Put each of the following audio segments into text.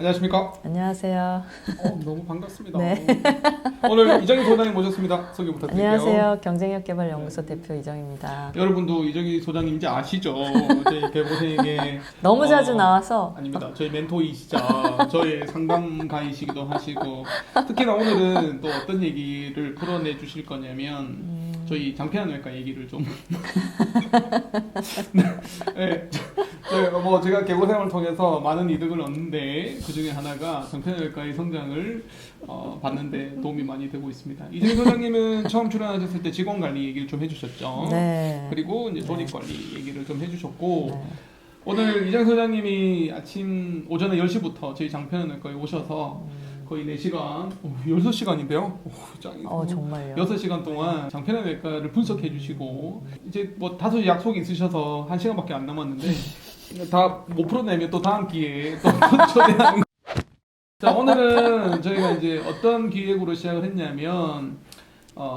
안녕하십니까? 안녕하세요. 너무 반갑습니다. 네. 오늘 이정희 소장님 모셨습니다. 소개 부탁드릴게요. 안녕하세요. 경쟁력개발연구소 대표 이정입니다. 여러분도 이정희 소장님인지 아시죠? 저희 개고생에 너무 자주 나와서 아닙니다. 저희 멘토이시자 저희 상담가이시기도 하시고 특히나 오늘은 또 어떤 얘기를 풀어내 주실 거냐면 저희 장편외과 얘기를 좀 네, 뭐 제가 개고생을 통해서 많은 이득을 얻는데 그 중에 하나가 장편외과의 성장을 봤는데 도움이 많이 되고 있습니다. 이정희 소장님은 처음 출연하셨을 때 직원 관리 얘기를 좀 해주셨죠. 네. 그리고 이제 조직 관리 얘기를 좀 해주셨고 네. 오늘 이정희 소장님이 오전에 10시부터 저희 장편외과에 오셔서 거의 4시간, 6시간인데요. 짱이다. 정말요. 6시간 동안 장편외과를 분석해 주시고 이제 뭐 다소 약속이 있으셔서 1시간밖에 안 남았는데 다 못 풀어내면 또 다음 기회에 또 초대하는 거. 자, 오늘은 저희가 이제 어떤 기획으로 시작을 했냐면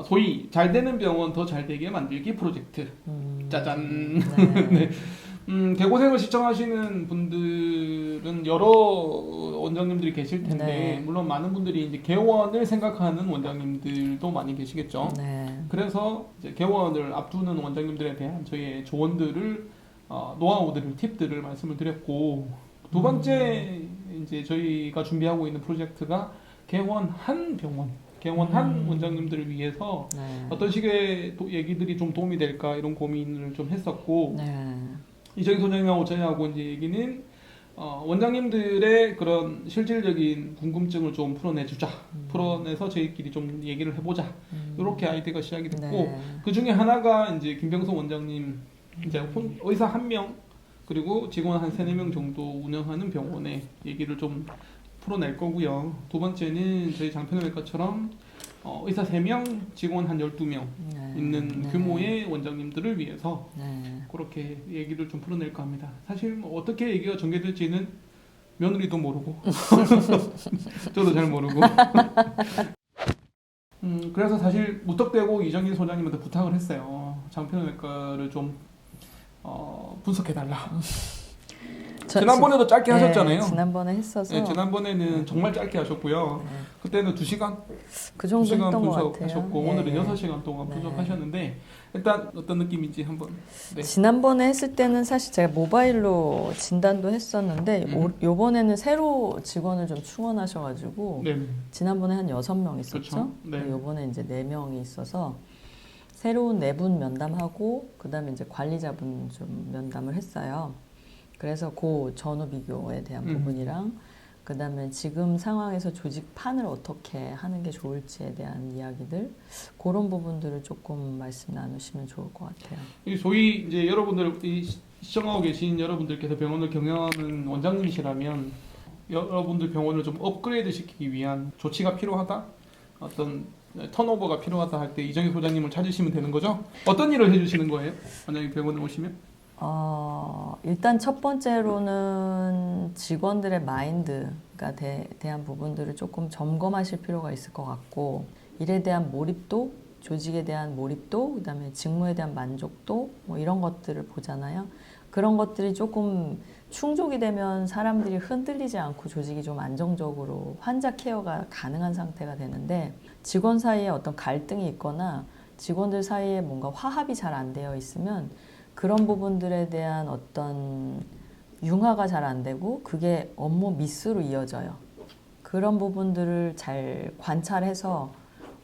소위 잘 되는 병원 더 잘 되게 만들기 프로젝트. 짜잔. 네. 네. 개고생을 시청하시는 분들은 여러 원장님들이 계실 텐데 네. 물론 많은 분들이 이제 개원을 생각하는 원장님들도 많이 계시겠죠. 네. 그래서 이제 개원을 앞두는 원장님들에 대한 저희의 조언들을 노하우들을 팁들을 말씀을 드렸고 두 번째 이제 저희가 준비하고 있는 프로젝트가 개원한 병원, 개원한 원장님들을 위해서 네. 어떤 식의 얘기들이 좀 도움이 될까 이런 고민을 좀 했었고 네. 이정희 소장님하고 저희하고 이제 얘기는 원장님들의 그런 실질적인 궁금증을 좀 풀어내주자. 풀어내서 저희끼리 좀 얘기를 해보자. 이렇게 아이디어가 시작이 됐고 네. 그 중에 하나가 이제 김병석 원장님 이제 의사 1명 그리고 직원 한 3-4명 정도 운영하는 병원의 얘기를 좀 풀어낼 거고요. 두 번째는 저희 장편외과처럼 의사 3명, 직원 한 12명 네. 있는 네. 규모의 원장님들을 위해서 네. 그렇게 얘기를 좀 풀어낼까 합니다. 사실 뭐 어떻게 얘기가 전개될지는 며느리도 모르고 저도 잘 모르고 그래서 사실 무턱대고 이정희 소장님한테 부탁을 했어요. 장편외과를 좀 분석해달라. 지난번에도 짧게 하셨잖아요. 지난번에 했어서. 네, 지난번에는 정말 짧게 하셨고요. 네. 그때는 2시간? 그 정도 2시간 했던 것 같아요. 분석하셨고 네. 오늘은 6시간 동안 네. 분석하셨는데 일단 어떤 느낌인지 한번. 네. 지난번에 했을 때는 사실 제가 모바일로 진단도 했었는데 요번에는 새로 직원을 좀 충원하셔가지고 네. 지난번에 한 6명 있었죠. 그렇죠. 네. 요번에 이제 4명이 있어서 새로운 4분 면담하고 그다음에 이제 관리자분 좀 면담을 했어요. 그래서 그 전후 비교에 대한 부분이랑 그다음에 지금 상황에서 조직판을 어떻게 하는 게 좋을지에 대한 이야기들 그런 부분들을 조금 말씀 나누시면 좋을 것 같아요. 이 소위 이제 여러분들 시청하고 계신 여러분들께서 병원을 경영하는 원장님이시라면 여러분들 병원을 좀 업그레이드 시키기 위한 조치가 필요하다, 어떤 턴오버가 필요하다 할 때 이정희 소장님을 찾으시면 되는 거죠? 어떤 일을 해주시는 거예요? 만약에 병원에 오시면? 일단 첫 번째로는 직원들의 마인드가 대한 부분들을 조금 점검하실 필요가 있을 것 같고 일에 대한 몰입도, 조직에 대한 몰입도, 그다음에 직무에 대한 만족도 뭐 이런 것들을 보잖아요. 그런 것들이 조금 충족이 되면 사람들이 흔들리지 않고 조직이 좀 안정적으로 환자 케어가 가능한 상태가 되는데 직원 사이에 어떤 갈등이 있거나 직원들 사이에 뭔가 화합이 잘 안 되어 있으면 그런 부분들에 대한 어떤 융화가 잘 안 되고 그게 업무 미스로 이어져요. 그런 부분들을 잘 관찰해서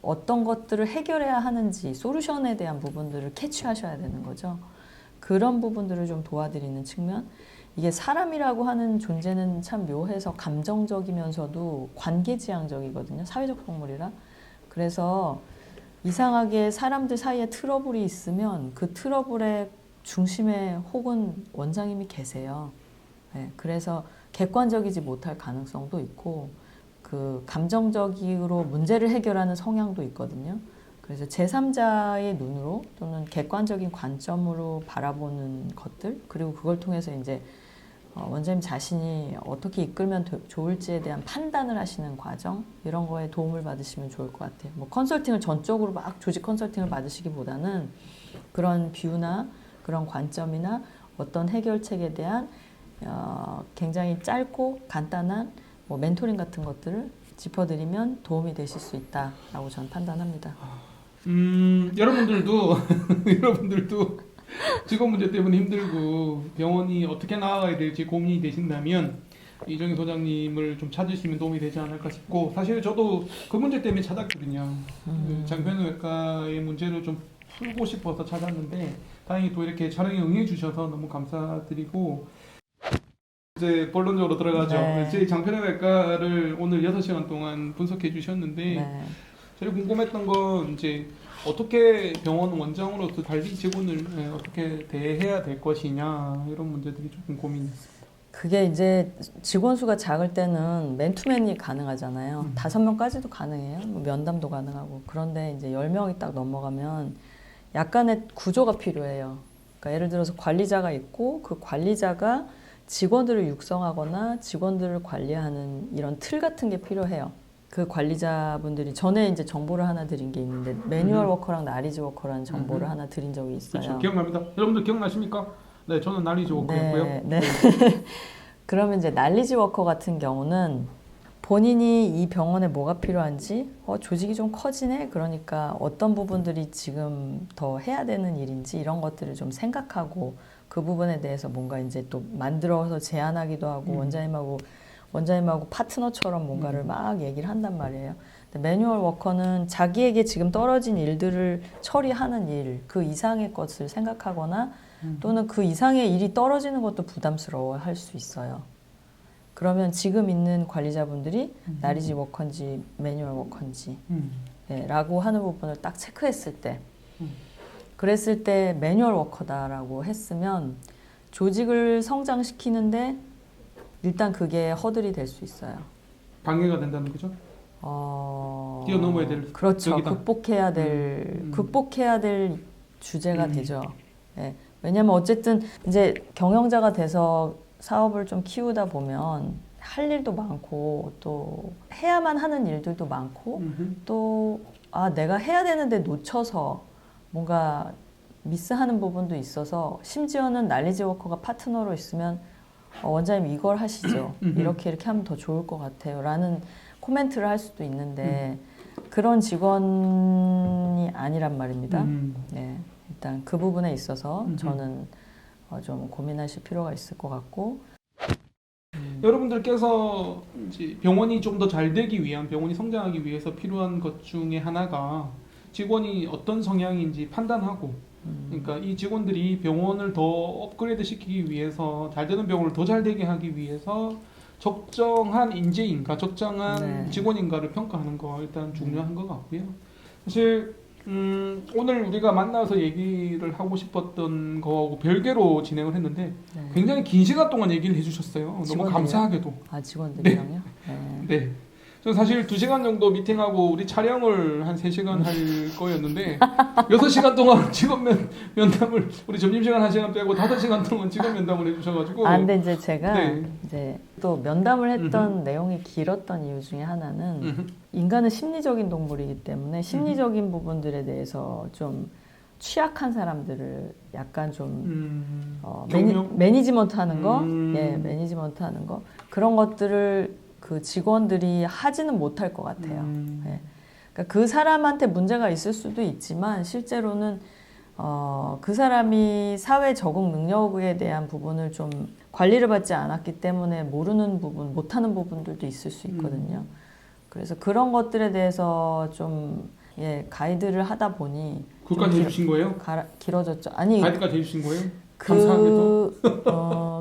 어떤 것들을 해결해야 하는지 솔루션에 대한 부분들을 캐치하셔야 되는 거죠. 그런 부분들을 좀 도와드리는 측면. 이게 사람이라고 하는 존재는 참 묘해서 감정적이면서도 관계지향적이거든요. 사회적 동물이라. 그래서 이상하게 사람들 사이에 트러블이 있으면 그 트러블의 중심에 혹은 원장님이 계세요. 네, 그래서 객관적이지 못할 가능성도 있고 그 감정적으로 문제를 해결하는 성향도 있거든요. 그래서 제3자의 눈으로 또는 객관적인 관점으로 바라보는 것들 그리고 그걸 통해서 이제 원장님 자신이 어떻게 이끌면 좋을지에 대한 판단을 하시는 과정 이런 거에 도움을 받으시면 좋을 것 같아요. 뭐 컨설팅을 전적으로 막 조직 컨설팅을 받으시기보다는 그런 뷰나 그런 관점이나 어떤 해결책에 대한 굉장히 짧고 간단한 뭐 멘토링 같은 것들을 짚어드리면 도움이 되실 수 있다라고 저는 판단합니다. 여러분들도 여러분들도 직업 문제 때문에 힘들고 병원이 어떻게 나아가야 될지 고민이 되신다면 이정희 소장님을 좀 찾으시면 도움이 되지 않을까 싶고, 사실 저도 그 문제 때문에 찾았거든요. 장편외과의 문제를 좀 풀고 싶어서 찾았는데 다행히 또 이렇게 촬영에 응해 주셔서 너무 감사드리고, 이제 본론적으로 들어가죠. 네. 제 장편외과를 오늘 6시간 동안 분석해 주셨는데 네. 제일 궁금했던 건 이제 어떻게 병원 원장으로서 관리 직원을 어떻게 대해야 될 것이냐, 이런 문제들이 조금 고민이었습니다. 그게 이제 직원 수가 작을 때는 맨투맨이 가능하잖아요. 5명까지도 가능해요. 뭐 면담도 가능하고. 그런데 이제 10명이 딱 넘어가면 약간의 구조가 필요해요. 그러니까 예를 들어서 관리자가 있고 그 관리자가 직원들을 육성하거나 직원들을 관리하는 이런 틀 같은 게 필요해요. 그 관리자분들이 전에 이제 정보를 하나 드린 게 있는데 매뉴얼 워커랑 나리지 워커라는 정보를 하나 드린 적이 있어요. 그렇죠. 기억납니다. 여러분들 기억나십니까? 네, 저는 나리지 워커였고요. 네, 네. 그러면 이제 날리지 워커 같은 경우는 본인이 이 병원에 뭐가 필요한지, 조직이 좀 커지네? 그러니까 어떤 부분들이 지금 더 해야 되는 일인지 이런 것들을 좀 생각하고 그 부분에 대해서 뭔가 이제 또 만들어서 제안하기도 하고 원장님하고 파트너처럼 뭔가를 막 얘기를 한단 말이에요. 근데 매뉴얼 워커는 자기에게 지금 떨어진 일들을 처리하는 일, 그 이상의 것을 생각하거나 또는 그 이상의 일이 떨어지는 것도 부담스러워 할 수 있어요. 그러면 지금 있는 관리자분들이 나리지 워커인지 매뉴얼 워커인지 라고 하는 부분을 딱 체크했을 때 그랬을 때 매뉴얼 워커다라고 했으면 조직을 성장시키는데 일단 그게 허들이 될 수 있어요. 방해가 된다는 거죠? 뛰어넘어야 될 그렇죠. 벽이다. 극복해야 될 주제가 되죠. 네. 왜냐하면 어쨌든 이제 경영자가 돼서 사업을 좀 키우다 보면 할 일도 많고 또 해야만 하는 일들도 많고 또 내가 해야 되는데 놓쳐서 뭔가 미스하는 부분도 있어서 심지어는 날리지 워커가 파트너로 있으면 원장님 이걸 하시죠. 이렇게 하면 더 좋을 것 같아요. 라는 코멘트를 할 수도 있는데 그런 직원이 아니란 말입니다. 네. 일단 그 부분에 있어서 저는 좀 고민하실 필요가 있을 것 같고 여러분들께서 이제 병원이 좀 더 잘 되기 위한, 병원이 성장하기 위해서 필요한 것 중에 하나가 직원이 어떤 성향인지 판단하고, 그러니까 이 직원들이 병원을 더 업그레이드 시키기 위해서, 잘 되는 병원을 더 잘 되게 하기 위해서 적정한 인재인가, 적정한 직원인가를 평가하는 거 일단 중요한 것 같고요. 사실 오늘 우리가 만나서 얘기를 하고 싶었던 거하고 별개로 진행을 했는데 굉장히 긴 시간 동안 얘기를 해주셨어요. 너무 직원들이요? 감사하게도. 직원들이랑요? 네. 저 사실 2시간 정도 미팅하고 우리 촬영을 한 3시간 할 거였는데 6시간 동안 직원 면담을, 우리 점심시간 1시간 빼고 5시간 동안 직원 면담을 해주셔가지고. 근데 이제 제가 이제 또 면담을 했던 내용이 길었던 이유 중에 하나는 인간은 심리적인 동물이기 때문에 심리적인 부분들에 대해서 좀 취약한 사람들을 약간 좀 매니지먼트 하는 거, 매니지먼트 하는 거, 그런 것들을 그 직원들이 하지는 못할 것 같아요. 그러니까 그 사람한테 문제가 있을 수도 있지만 실제로는 그 사람이 사회 적응 능력에 대한 부분을 좀 관리를 받지 않았기 때문에 모르는 부분, 못하는 부분들도 있을 수 있거든요. 그래서 그런 것들에 대해서 좀 가이드를 하다 보니 그것까지 해주신 거예요? 길어졌죠. 아니, 가이드까지 해주신 거예요? 감사하게도.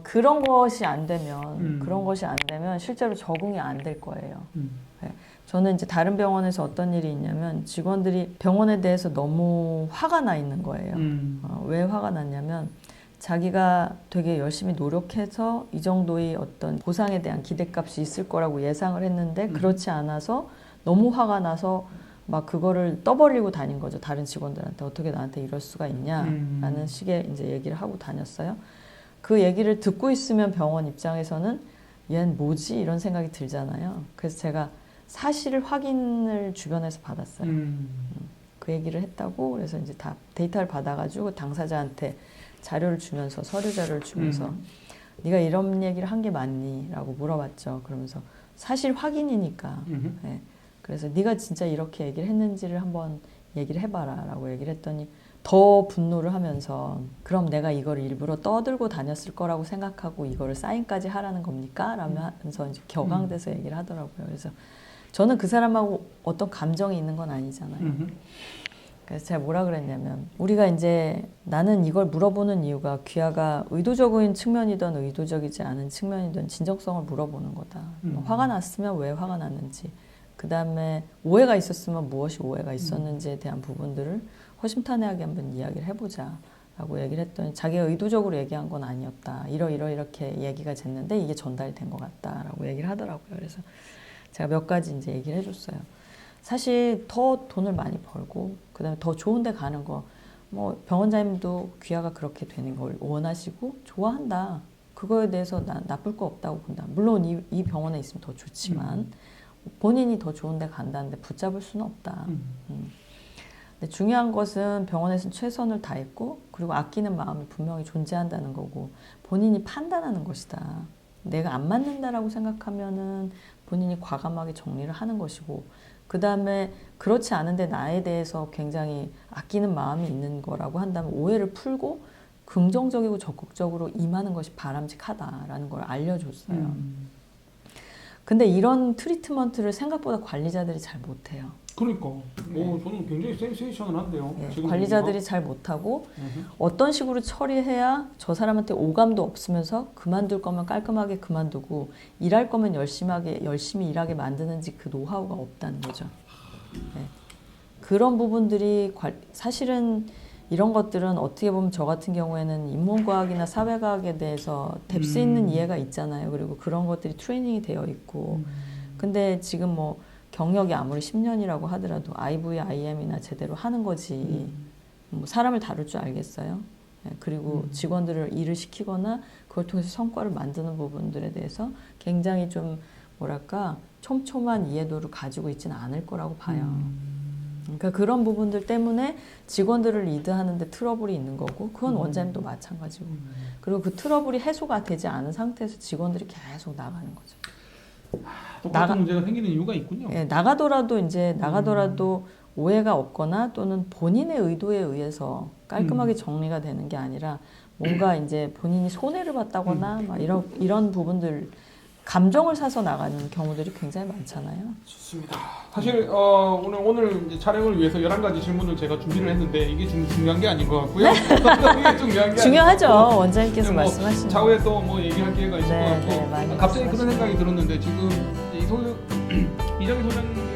그런 것이 안 되면 실제로 적응이 안 될 거예요. 네. 저는 이제 다른 병원에서 어떤 일이 있냐면 직원들이 병원에 대해서 너무 화가 나 있는 거예요. 왜 화가 났냐면 자기가 되게 열심히 노력해서 이 정도의 어떤 보상에 대한 기대값이 있을 거라고 예상을 했는데 그렇지 않아서 너무 화가 나서 막 그거를 떠벌리고 다닌 거죠. 다른 직원들한테 어떻게 나한테 이럴 수가 있냐라는 식의 이제 얘기를 하고 다녔어요. 그 얘기를 듣고 있으면 병원 입장에서는 얘는 뭐지? 이런 생각이 들잖아요. 그래서 제가 사실 확인을 주변에서 받았어요. 그 얘기를 했다고. 그래서 이제 다 데이터를 받아가지고 당사자한테 자료를 주면서, 서류 자료를 주면서 네가 이런 얘기를 한 게 맞니? 라고 물어봤죠. 그러면서 사실 확인이니까. 예. 그래서 네가 진짜 이렇게 얘기를 했는지를 한번 얘기를 해봐라 라고 얘기를 했더니 더 분노를 하면서 그럼 내가 이걸 일부러 떠들고 다녔을 거라고 생각하고 이거를 사인까지 하라는 겁니까? 라면서 이제 격앙돼서 얘기를 하더라고요. 그래서 저는 그 사람하고 어떤 감정이 있는 건 아니잖아요. 그래서 제가 뭐라 그랬냐면 우리가 이제 나는 이걸 물어보는 이유가 귀하가 의도적인 측면이든 의도적이지 않은 측면이든 진정성을 물어보는 거다. 화가 났으면 왜 화가 났는지, 그 다음에 오해가 있었으면 무엇이 오해가 있었는지에 대한 부분들을 허심탄회하게 한번 이야기를 해보자 라고 얘기를 했더니 자기가 의도적으로 얘기한 건 아니었다. 이렇게 얘기가 됐는데 이게 전달된 것 같다 라고 얘기를 하더라고요. 그래서 제가 몇 가지 이제 얘기를 해줬어요. 사실 더 돈을 많이 벌고 그 다음에 더 좋은 데 가는 거, 뭐 병원장님도 귀하가 그렇게 되는 걸 원하시고 좋아한다. 그거에 대해서 나쁠 거 없다고 본다. 물론 이 병원에 있으면 더 좋지만 본인이 더 좋은 데 간다는데 붙잡을 수는 없다. 근데 중요한 것은 병원에서는 최선을 다했고 그리고 아끼는 마음이 분명히 존재한다는 거고 본인이 판단하는 것이다. 내가 안 맞는다라고 생각하면은 본인이 과감하게 정리를 하는 것이고 그 다음에 그렇지 않은데 나에 대해서 굉장히 아끼는 마음이 있는 거라고 한다면 오해를 풀고 긍정적이고 적극적으로 임하는 것이 바람직하다라는 걸 알려줬어요. 근데 이런 트리트먼트를 생각보다 관리자들이 잘 못해요. 그러니까 저는 굉장히 센세이셔널한데요. 예, 지금 관리자들이 잘 못하고 어떤 식으로 처리해야 저 사람한테 오감도 없으면서 그만둘 거면 깔끔하게 그만두고 일할 거면 열심히 일하게 만드는지 그 노하우가 없다는 거죠. 예. 그런 부분들이 사실은 이런 것들은 어떻게 보면 저 같은 경우에는 인문과학이나 사회과학에 대해서 뎁스 있는 이해가 있잖아요. 그리고 그런 것들이 트레이닝이 되어 있고 근데 지금 뭐 경력이 아무리 10년이라고 하더라도 IVIM이나 제대로 하는 거지 뭐 사람을 다룰 줄 알겠어요. 예, 그리고 직원들을 일을 시키거나 그걸 통해서 성과를 만드는 부분들에 대해서 굉장히 좀 뭐랄까 촘촘한 이해도를 가지고 있지는 않을 거라고 봐요. 그러니까 그런 부분들 때문에 직원들을 리드하는데 트러블이 있는 거고 그건 원장님도 마찬가지고 그리고 그 트러블이 해소가 되지 않은 상태에서 직원들이 계속 나가는 거죠. 똑같은 문제가 생기는 이유가 있군요. 예, 나가더라도 오해가 없거나 또는 본인의 의도에 의해서 깔끔하게 정리가 되는 게 아니라 뭔가 이제 본인이 손해를 봤다거나 막 이런 부분들 감정을 사서 나가는 경우들이 굉장히 많잖아요. 좋습니다. 사실 오늘 이제 촬영을 위해서 11가지 질문을 제가 준비를 했는데 이게 중요한 게 아닌 것 같고요. 이게 중요한 게 중요하죠. 아니고 원장님께서 뭐 말씀하신 차후에 또 뭐 얘기할 기회가 있을 것 같고 많이 갑자기 그런 말씀하시고. 생각이 들었는데 지금 이정희 소장